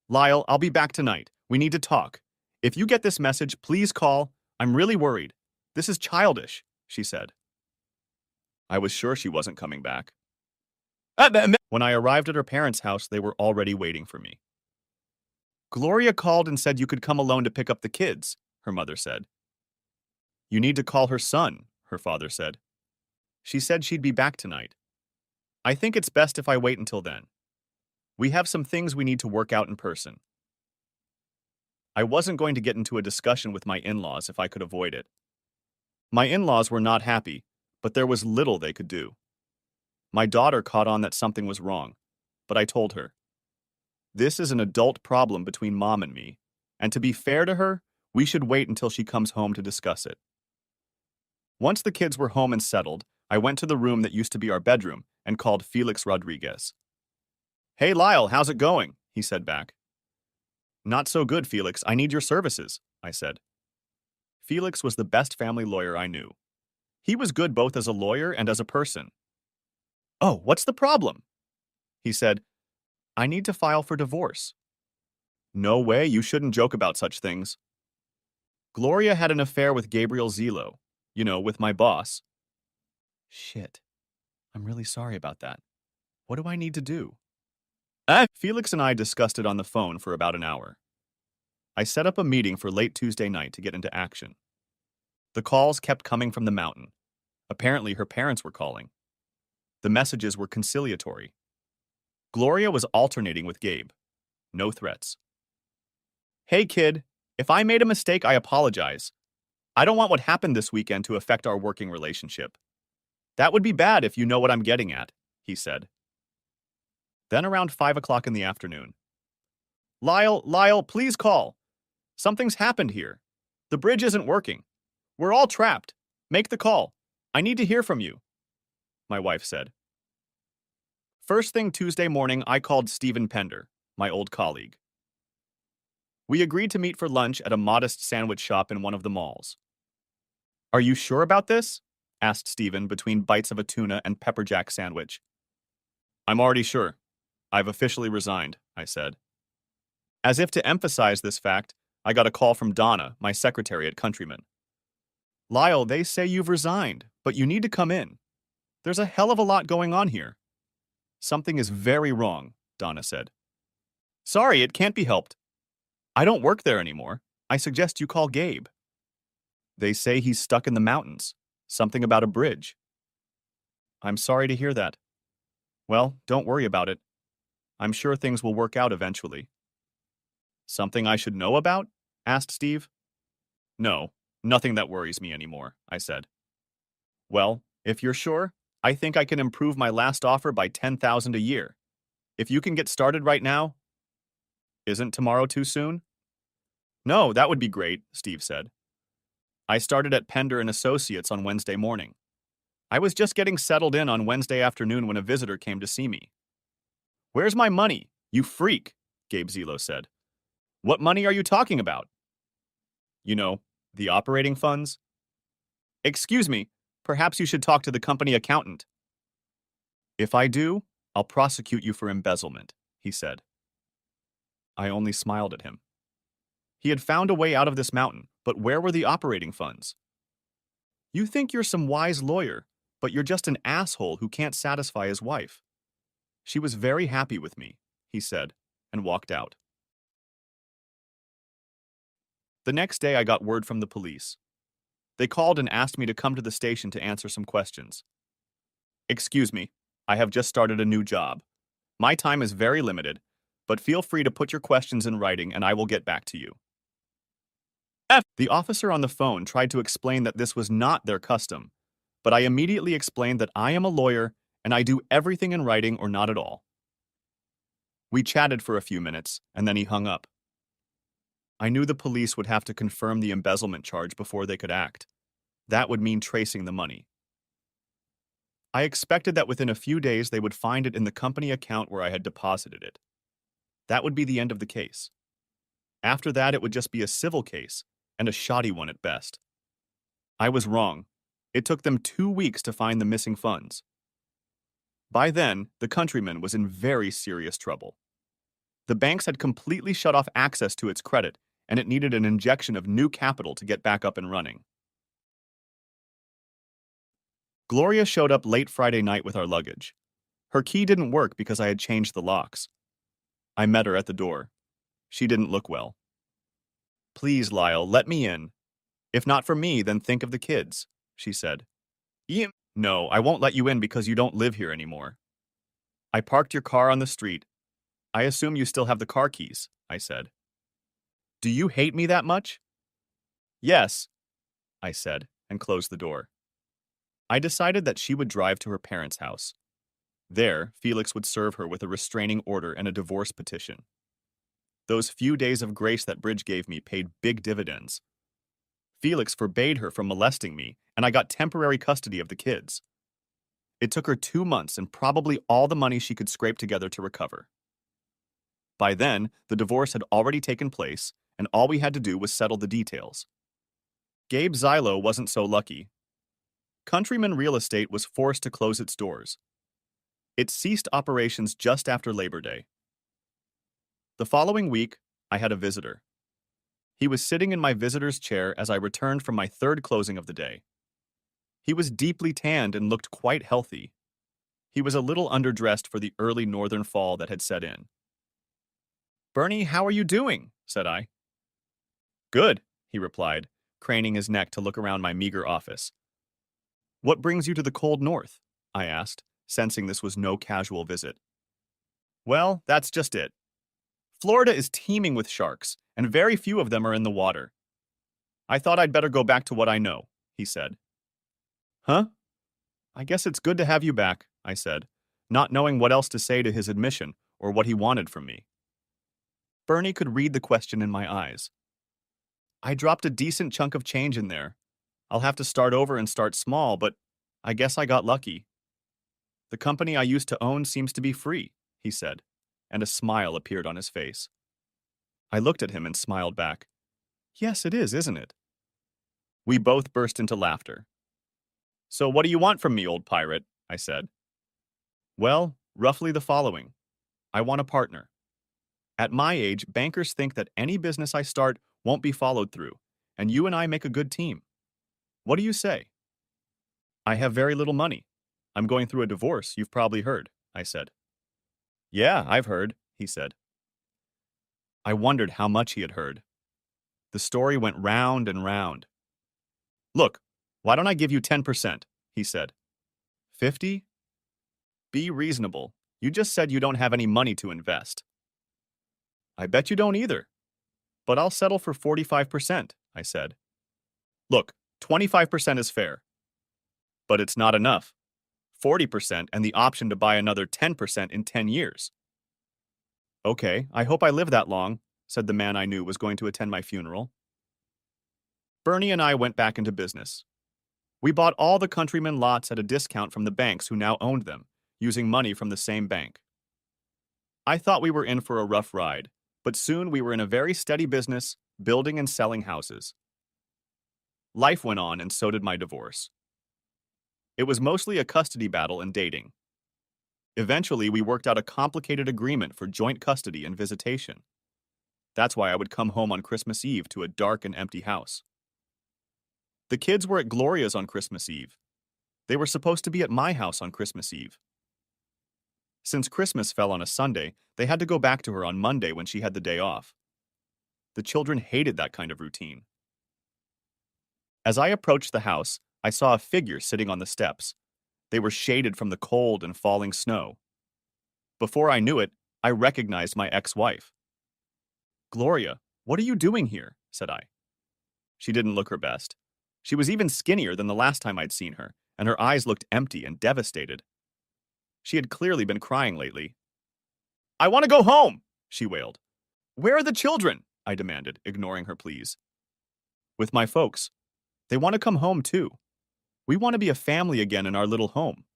Speaker 1: "Lyle, I'll be back tonight. We need to talk. If you get this message, please call. I'm really worried. This is childish," she said. I was sure she wasn't coming back. When I arrived at her parents' house, they were already waiting for me. "Gloria called and said you could come alone to pick up the kids," her mother said. "You need to call her son," her father said. "She said she'd be back tonight. I think it's best if I wait until then. We have some things we need to work out in person." I wasn't going to get into a discussion with my in-laws if I could avoid it. My in-laws were not happy, but there was little they could do. My daughter caught on that something was wrong, but I told her, "This is an adult problem between Mom and me, and to be fair to her, we should wait until she comes home to discuss it." Once the kids were home and settled, I went to the room that used to be our bedroom and called Felix Rodriguez. "Hey Lyle, how's it going?" he said back. Not so good, Felix. I need your services, I said. Felix was the best family lawyer I knew. He was good both as a lawyer and as a person. Oh, what's the problem? He said, I need to file for divorce. No way, you shouldn't joke about such things. Gloria had an affair with Gabriel Zelo, with my boss. Shit. I'm really sorry about that. What do I need to do? Felix and I discussed it on the phone for about an hour. I set up a meeting for late Tuesday night to get into action. The calls kept coming from the mountain. Apparently, her parents were calling. The messages were conciliatory. Gloria was alternating with Gabe. No threats. Hey, kid, if I made a mistake, I apologize. I don't want what happened this weekend to affect our working relationship. That would be bad if you know what I'm getting at, he said. Then around 5 o'clock in the afternoon. Lyle, please call. Something's happened here. The bridge isn't working. We're all trapped. Make the call. I need to hear from you, my wife said. First thing Tuesday morning, I called Stephen Pender, my old colleague. We agreed to meet for lunch at a modest sandwich shop in one of the malls. Are you sure about this? Asked Stephen between bites of a tuna and pepper jack sandwich. I'm already sure. I've officially resigned, I said. As if to emphasize this fact, I got a call from Donna, my secretary at Countryman. Lyle, they say you've resigned, but you need to come in. There's a hell of a lot going on here. Something is very wrong, Donna said. Sorry, it can't be helped. I don't work there anymore. I suggest you call Gabe. They say he's stuck in the mountains. Something about a bridge. I'm sorry to hear that. Well, don't worry about it. I'm sure things will work out eventually. Something I should know about? Asked Steve. No, nothing that worries me anymore, I said. Well, if you're sure, I think I can improve my last offer by $10,000 a year. If you can get started right now. Isn't tomorrow too soon? No, that would be great, Steve said. I started at Pender and Associates on Wednesday morning. I was just getting settled in on Wednesday afternoon when a visitor came to see me. Where's my money, you freak? Gabe Zelo said. What money are you talking about? You know, the operating funds. Excuse me, perhaps you should talk to the company accountant. If I do, I'll prosecute you for embezzlement, he said. I only smiled at him. He had found a way out of this mountain, but where were the operating funds? You think you're some wise lawyer, but you're just an asshole who can't satisfy his wife. She was very happy with me, he said, and walked out. The next day I got word from the police. They called and asked me to come to the station to answer some questions. Excuse me, I have just started a new job. My time is very limited, but feel free to put your questions in writing and I will get back to you. The officer on the phone tried to explain that this was not their custom, but I immediately explained that I am a lawyer and I do everything in writing or not at all. We chatted for a few minutes, and then he hung up. I knew the police would have to confirm the embezzlement charge before they could act. That would mean tracing the money. I expected that within a few days they would find it in the company account where I had deposited it. That would be the end of the case. After that, it would just be a civil case, and a shoddy one at best. I was wrong. It took them 2 weeks to find the missing funds. By then, the Countryman was in very serious trouble. The banks had completely shut off access to its credit, and it needed an injection of new capital to get back up and running. Gloria showed up late Friday night with our luggage. Her key didn't work because I had changed the locks. I met her at the door. She didn't look well. Please, Lyle, let me in. If not for me, then think of the kids, she said. No, I won't let you in because you don't live here anymore. I parked your car on the street. I assume you still have the car keys, I said. Do you hate me that much? Yes, I said, and closed the door. I decided that she would drive to her parents' house. There, Felix would serve her with a restraining order and a divorce petition. Those few days of grace that Bridge gave me paid big dividends. Felix forbade her from molesting me, and I got temporary custody of the kids. It took her 2 months and probably all the money she could scrape together to recover. By then, the divorce had already taken place, and all we had to do was settle the details. Gabe Zylo wasn't so lucky. Countryman Real Estate was forced to close its doors. It ceased operations just after Labor Day. The following week, I had a visitor. He was sitting in my visitor's chair as I returned from my third closing of the day. He was deeply tanned and looked quite healthy. He was a little underdressed for the early northern fall that had set in. "Bernie, how are you doing?" said I. "Good," he replied, craning his neck to look around my meager office. "What brings you to the cold north?" I asked, sensing this was no casual visit. "Well, that's just it. Florida is teeming with sharks, and very few of them are in the water. I thought I'd better go back to what I know," he said. "Huh? I guess it's good to have you back," I said, not knowing what else to say to his admission or what he wanted from me. Bernie could read the question in my eyes. "I dropped a decent chunk of change in there. I'll have to start over and start small, but I guess I got lucky. The company I used to own seems to be free," he said, and a smile appeared on his face. I looked at him and smiled back. "Yes, it is, isn't it?" We both burst into laughter. "So what do you want from me, old pirate?" I said. "Well, roughly the following. I want a partner. At my age, bankers think that any business I start won't be followed through, and you and I make a good team. What do you say?" "I have very little money. I'm going through a divorce, you've probably heard," I said. "Yeah, I've heard," he said. I wondered how much he had heard. The story went round and round. "Look, why don't I give you 10%?" he said. 50? Be reasonable. You just said you don't have any money to invest." "I bet you don't either. But I'll settle for 45%, I said. "Look, 25% is fair. But it's not enough. 40% and the option to buy another 10% in 10 years. "Okay, I hope I live that long," said the man I knew was going to attend my funeral. Bernie and I went back into business. We bought all the Countryman lots at a discount from the banks who now owned them, using money from the same bank. I thought we were in for a rough ride, but soon we were in a very steady business, building and selling houses. Life went on, and so did my divorce. It was mostly a custody battle and dating. Eventually, we worked out a complicated agreement for joint custody and visitation. That's why I would come home on Christmas Eve to a dark and empty house. The kids were at Gloria's on Christmas Eve. They were supposed to be at my house on Christmas Eve. Since Christmas fell on a Sunday, they had to go back to her on Monday when she had the day off. The children hated that kind of routine. As I approached the house, I saw a figure sitting on the steps. They were shaded from the cold and falling snow. Before I knew it, I recognized my ex-wife. "Gloria, what are you doing here?" said I. She didn't look her best. She was even skinnier than the last time I'd seen her, and her eyes looked empty and devastated. She had clearly been crying lately. "I want to go home!" she wailed. "Where are the children?" I demanded, ignoring her pleas. "With my folks. They want to come home, too. We want to be a family again in our little home.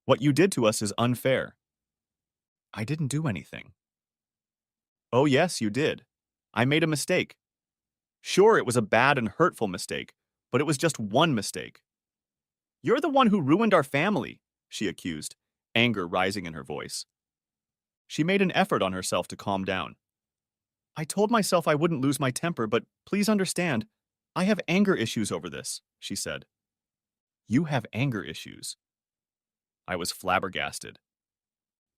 Speaker 1: What you did to us is unfair." "I didn't do anything." "Oh, yes, you did. I made a mistake. Sure, it was a bad and hurtful mistake, but it was just one mistake." "You're the one who ruined our family," she accused, anger rising in her voice. She made an effort on herself to calm down. "I told myself I wouldn't lose my temper, but please understand, I have anger issues over this," she said. "You have anger issues?" I was flabbergasted.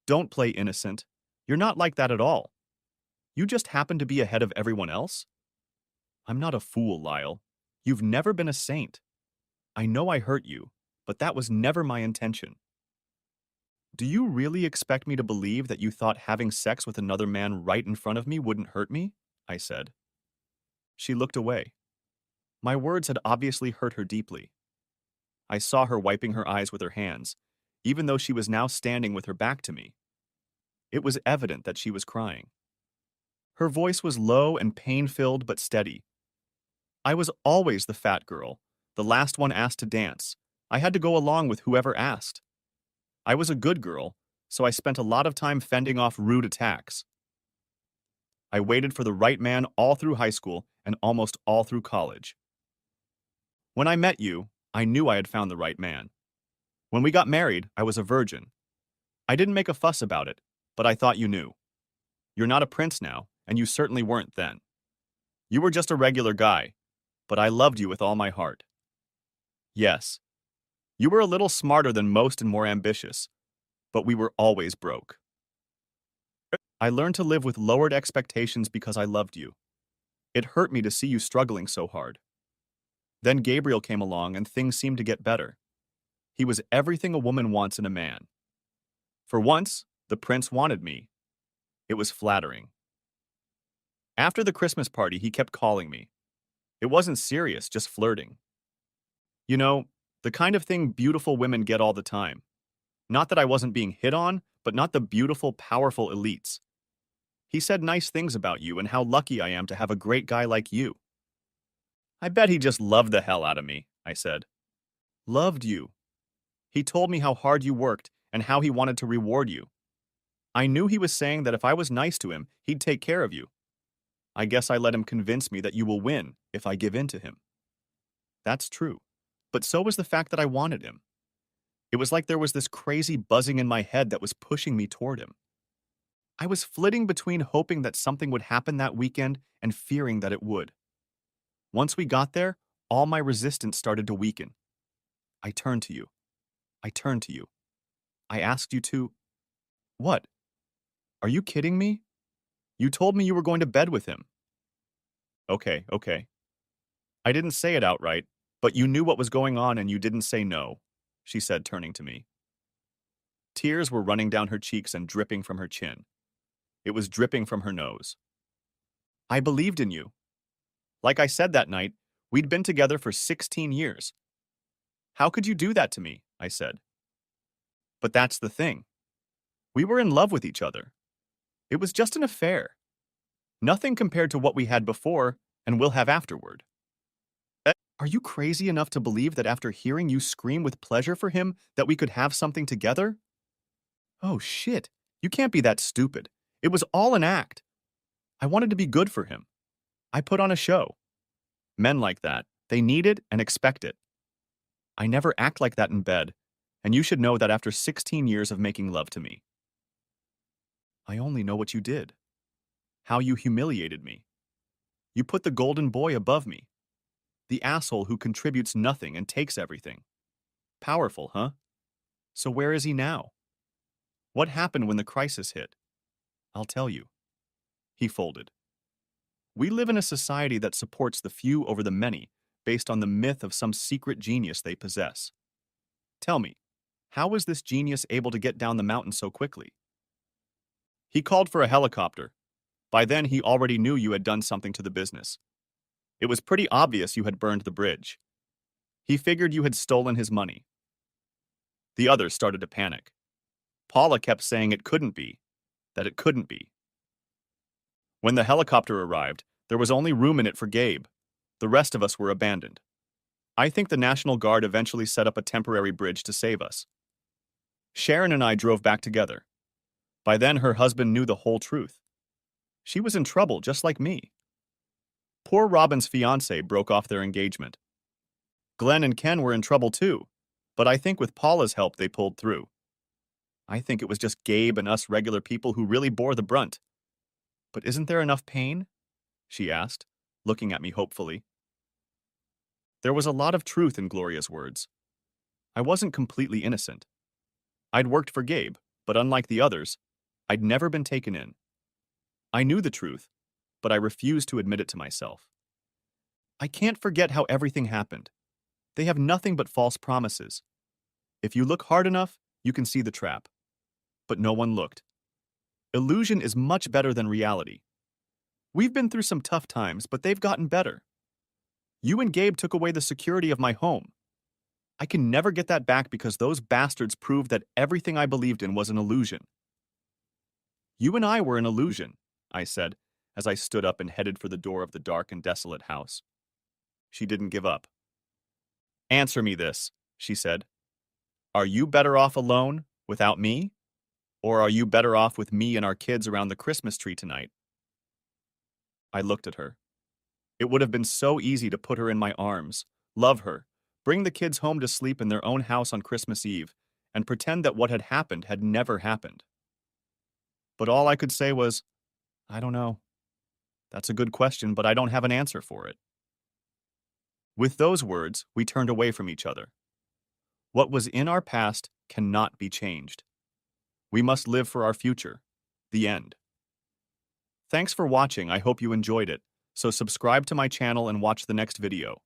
Speaker 1: "Don't play innocent. You're not like that at all. You just happen to be ahead of everyone else?" "I'm not a fool, Lyle. You've never been a saint. I know I hurt you, but that was never my intention." "Do you really expect me to believe that you thought having sex with another man right in front of me wouldn't hurt me?" I said. She looked away. My words had obviously hurt her deeply. I saw her wiping her eyes with her hands, even though she was now standing with her back to me. It was evident that she was crying. Her voice was low and pain-filled but steady. "I was always the fat girl, the last one asked to dance. I had to go along with whoever asked. I was a good girl, so I spent a lot of time fending off rude attacks. I waited for the right man all through high school and almost all through college. When I met you, I knew I had found the right man. When we got married, I was a virgin. I didn't make a fuss about it, but I thought you knew. You're not a prince now, and you certainly weren't then. You were just a regular guy, but I loved you with all my heart. Yes, you were a little smarter than most and more ambitious, but we were always broke. I learned to live with lowered expectations because I loved you. It hurt me to see you struggling so hard. Then Gabriel came along and things seemed to get better. He was everything a woman wants in a man. For once, the prince wanted me. It was flattering. After the Christmas party, he kept calling me. It wasn't serious, just flirting. You know, the kind of thing beautiful women get all the time. Not that I wasn't being hit on, but not the beautiful, powerful elites. He said nice things about you and how lucky I am to have a great guy like you. I bet he just loved the hell out of me, I said. Loved you. He told me how hard you worked and how he wanted to reward you. I knew he was saying that if I was nice to him, he'd take care of you. I guess I let him convince me that you will win if I give in to him. That's true, but so was the fact that I wanted him. It was like there was this crazy buzzing in my head that was pushing me toward him. I was flitting between hoping that something would happen that weekend and fearing that it would. Once we got there, all my resistance started to weaken. I turned to you. I turned to you. I asked you to... What? Are you kidding me? You told me you were going to bed with him. Okay. I didn't say it outright, but you knew what was going on and you didn't say no, she said, turning to me. Tears were running down her cheeks and dripping from her chin. It was dripping from her nose. I believed in you. Like I said that night, we'd been together for 16 years. How could you do that to me? I said. But that's the thing. We were in love with each other. It was just an affair. Nothing compared to what we had before and will have afterward. Are you crazy enough to believe that after hearing you scream with pleasure for him that we could have something together? Oh shit, you can't be that stupid. It was all an act. I wanted to be good for him. I put on a show. Men like that, they need it and expect it. I never act like that in bed, and you should know that after 16 years of making love to me. I only know what you did. How you humiliated me. You put the golden boy above me. The asshole who contributes nothing and takes everything. Powerful, huh? So where is he now? What happened when the crisis hit? I'll tell you. He folded. We live in a society that supports the few over the many based on the myth of some secret genius they possess. Tell me, how was this genius able to get down the mountain so quickly? He called for a helicopter. By then, he already knew you had done something to the business. It was pretty obvious you had burned the bridge. He figured you had stolen his money. The others started to panic. Paula kept saying it couldn't be, that it couldn't be. When the helicopter arrived, there was only room in it for Gabe. The rest of us were abandoned. I think the National Guard eventually set up a temporary bridge to save us. Sharon and I drove back together. By then, her husband knew the whole truth. She was in trouble, just like me. Poor Robin's fiancé broke off their engagement. Glenn and Ken were in trouble too, but I think with Paula's help they pulled through. I think it was just Gabe and us regular people who really bore the brunt. But isn't there enough pain? She asked, looking at me hopefully. There was a lot of truth in Gloria's words. I wasn't completely innocent. I'd worked for Gabe, but unlike the others, I'd never been taken in. I knew the truth, but I refused to admit it to myself. I can't forget how everything happened. They have nothing but false promises. If you look hard enough, you can see the trap. But no one looked. Illusion is much better than reality. We've been through some tough times, but they've gotten better. You and Gabe took away the security of my home. I can never get that back because those bastards proved that everything I believed in was an illusion. You and I were an illusion, I said, as I stood up and headed for the door of the dark and desolate house. She didn't give up. Answer me this, she said. Are you better off alone, without me? Or are you better off with me and our kids around the Christmas tree tonight? I looked at her. It would have been so easy to put her in my arms, love her, bring the kids home to sleep in their own house on Christmas Eve, and pretend that what had happened had never happened. But all I could say was, I don't know. That's a good question, but I don't have an answer for it. With those words, we turned away from each other. What was in our past cannot be changed. We must live for our future. The end. Thanks for watching. I hope you enjoyed it. So subscribe to my channel and watch the next video.